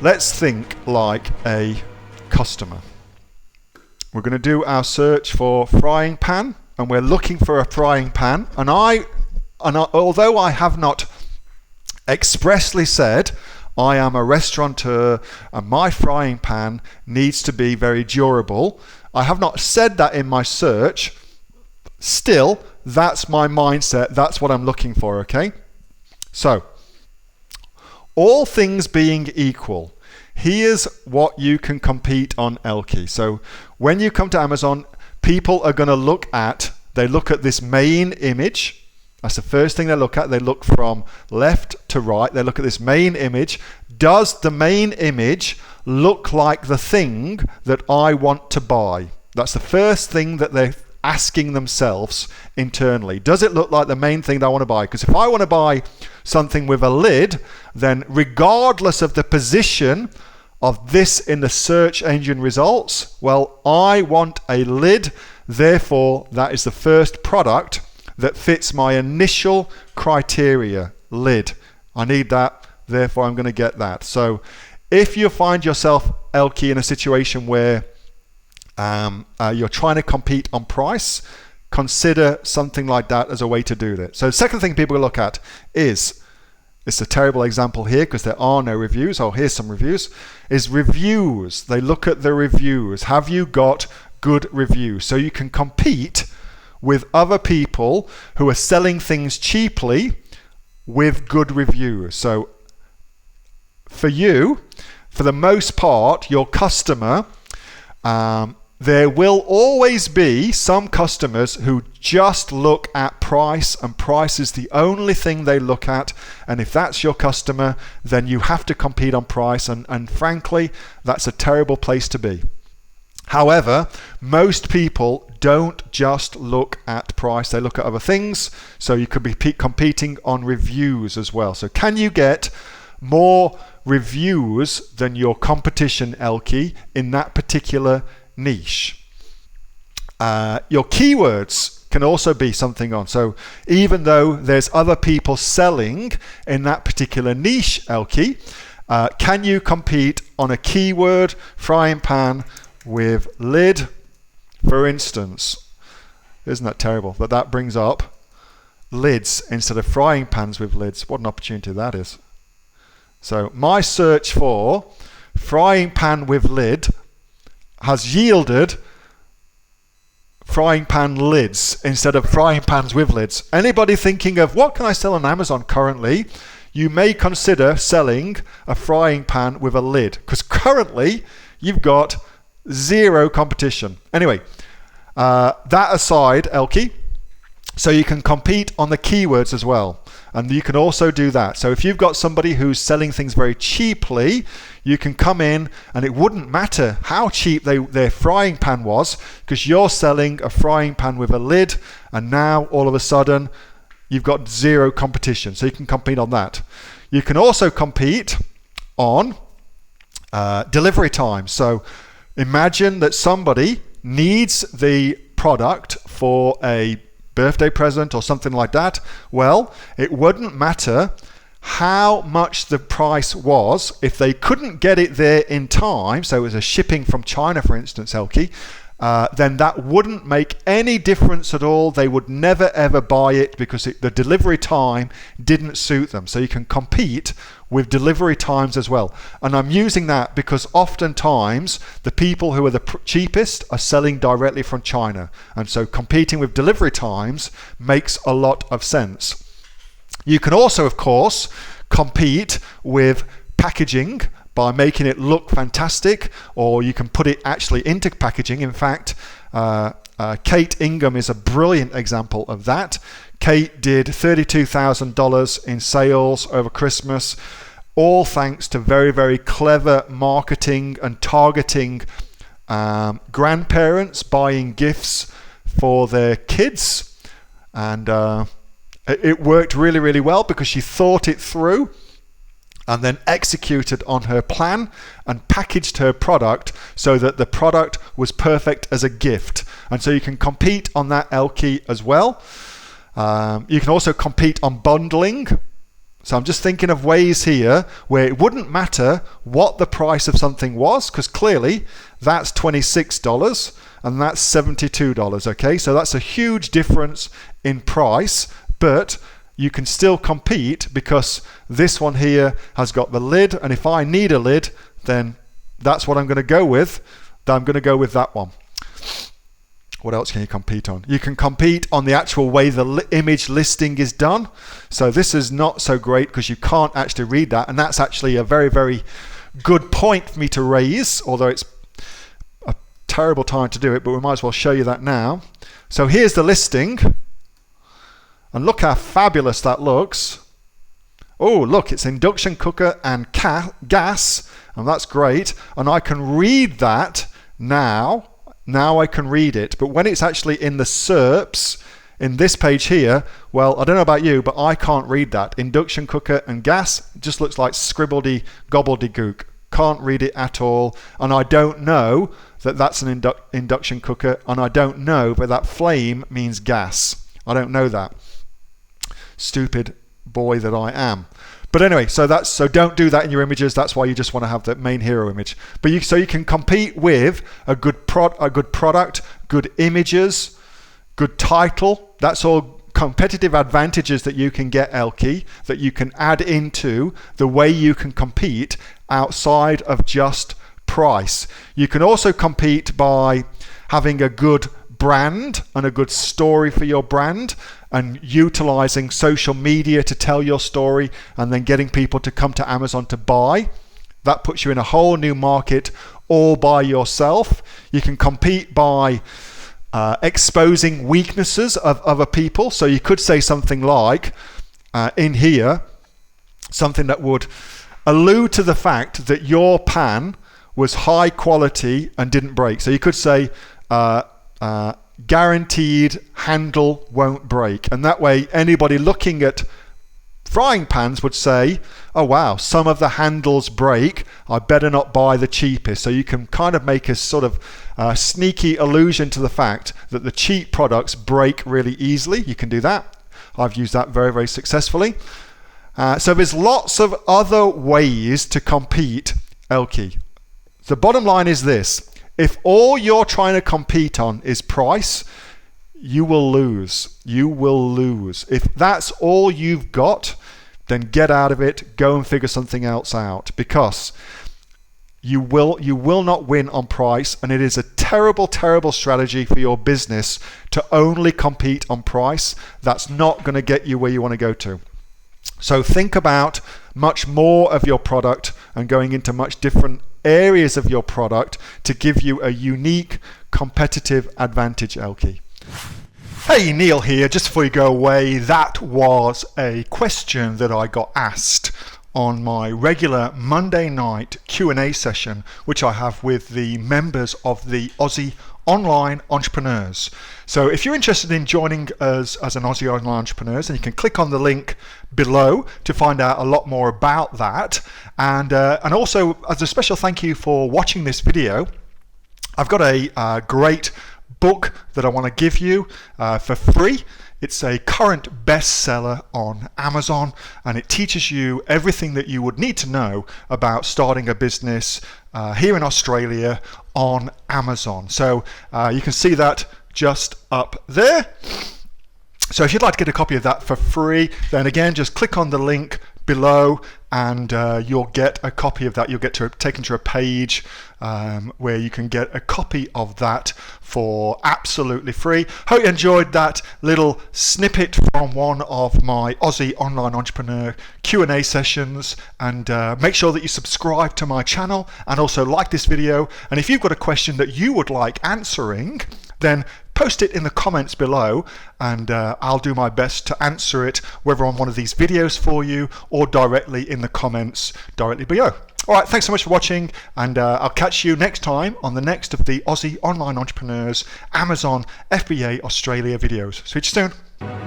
let's think like a customer. We're going to do our search for frying pan, and we're looking for a frying pan. And although I have not expressly said I am a restaurateur and my frying pan needs to be very durable, I have not said that in my search. Still, that's my mindset. That's what I'm looking for, okay? So, all things being equal, here's what you can compete on Elky. So when you come to Amazon, people are going to look at this main image. That's the first thing they look at. They look from left to right. They look at this main image. Does the main image look like the thing that I want to buy? That's the first thing that they're asking themselves internally. Does it look like the main thing that I want to buy? Because if I want to buy something with a lid, then regardless of the position of this in the search engine results, well, I want a lid. Therefore, that is the first product that fits my initial criteria, lid. I need that, therefore I'm going to get that. So if you find yourself, Elky, in a situation where you're trying to compete on price, consider something like that as a way to do that. So the second thing people look at is, it's a terrible example here because there are no reviews. Oh, here's some reviews. Is reviews. They look at the reviews. Have you got good reviews? So you can compete with other people who are selling things cheaply with good reviews. So for you, for the most part, your customer, there will always be some customers who just look at price, and price is the only thing they look at. And if that's your customer, then you have to compete on price, and frankly, that's a terrible place to be. However, most people don't just look at price, they look at other things. So you could be competing on reviews as well. So can you get more reviews than your competition, Elky, in that particular niche? Your keywords can also be something on. So even though there's other people selling in that particular niche, Elky, can you compete on a keyword, frying pan with lid, for instance? Isn't that terrible that that brings up lids instead of frying pans with lids? What an opportunity that is. So my search for frying pan with lid has yielded frying pan lids instead of frying pans with lids. Anybody thinking of what can I sell on Amazon currently? You may consider selling a frying pan with a lid, because currently you've got zero competition. Anyway, that aside, Elky, so you can compete on the keywords as well. And you can also do that. So if you've got somebody who's selling things very cheaply, you can come in, and it wouldn't matter how cheap their frying pan was, because you're selling a frying pan with a lid, and now all of a sudden you've got zero competition. So you can compete on that. You can also compete on delivery time. So imagine that somebody needs the product for a birthday present or something like that. Well, it wouldn't matter how much the price was if they couldn't get it there in time. So it was a shipping from China, for instance, Elky, then that wouldn't make any difference at all. They would never ever buy it because the delivery time didn't suit them. So you can compete with delivery times as well. And I'm using that because oftentimes the people who are the cheapest are selling directly from China. And so competing with delivery times makes a lot of sense. You can also, of course, compete with packaging by making it look fantastic, or you can put it actually into packaging. In fact, Kate Ingham is a brilliant example of that. Kate did $32,000 in sales over Christmas, all thanks to very, very clever marketing and targeting grandparents buying gifts for their kids. And it worked really, really well because she thought it through and then executed on her plan and packaged her product so that the product was perfect as a gift. And so you can compete on that, Elky, as well. You can also compete on bundling. So I'm just thinking of ways here where it wouldn't matter what the price of something was, because clearly that's $26 and that's $72, okay? So that's a huge difference in price, but you can still compete because this one here has got the lid, and if I need a lid, then that's what I'm going to go with. I'm going to go with that one. What else can you compete on? You can compete on the actual way the image listing is done. So this is not so great because you can't actually read that, and that's actually a very, very good point for me to raise, although it's a terrible time to do it, but we might as well show you that now. So here's the listing, and look how fabulous that looks. Oh, look, it's induction cooker and gas, and that's great, and I can read that now. Now I can read it, but when it's actually in the SERPs, in this page here, well, I don't know about you, but I can't read that. Induction cooker and gas just looks like scribbledy gobbledygook. Can't read it at all, and I don't know that that's an induction cooker, and I don't know that that flame means gas. I don't know that. Stupid boy that I am. But anyway, so don't do that in your images. That's why you just want to have the main hero image. But so you can compete with a good product, good images, good title. That's all competitive advantages that you can get, Elke, that you can add into the way you can compete outside of just price. You can also compete by having a good brand and a good story for your brand, and utilizing social media to tell your story and then getting people to come to Amazon to buy. That puts you in a whole new market all by yourself. You can compete by exposing weaknesses of other people. So you could say something like in here, something that would allude to the fact that your pan was high quality and didn't break. So you could say guaranteed handle won't break, and that way anybody looking at frying pans would say, oh wow, some of the handles break, I better not buy the cheapest. So you can kind of make a sort of sneaky allusion to the fact that the cheap products break really easily. You can do that. I've used that very, very successfully. So there's lots of other ways to compete, Elke. The bottom line is this: if all you're trying to compete on is price, you will lose. You will lose. If that's all you've got, then get out of it, go and figure something else out, because you will not win on price, and it is a terrible, terrible strategy for your business to only compete on price. That's not going to get you where you want to go to. So think about much more of your product and going into much different areas of your product to give you a unique competitive advantage, Elke. Hey, Neil here. Just before you go away, that was a question that I got asked on my regular Monday night Q&A session, which I have with the members of the Aussie Online Entrepreneurs. So if you're interested in joining us as an Aussie Online Entrepreneurs, then you can click on the link below to find out a lot more about that. And also, as a special thank you for watching this video, I've got a great book that I want to give you for free. It's a current bestseller on Amazon, and it teaches you everything that you would need to know about starting a business here in Australia on Amazon. So you can see that just up there. So if you'd like to get a copy of that for free, then again, just click on the link below and you'll get a copy of that. You'll get taken to a page where you can get a copy of that for absolutely free. Hope you enjoyed that little snippet from one of my Aussie Online Entrepreneur Q&A sessions, and make sure that you subscribe to my channel and also like this video. And if you've got a question that you would like answering, then post it in the comments below, and I'll do my best to answer it, whether on one of these videos for you or directly in the comments directly below. All right, thanks so much for watching, and I'll catch you next time on the next of the Aussie Online Entrepreneurs Amazon FBA Australia videos. See you soon.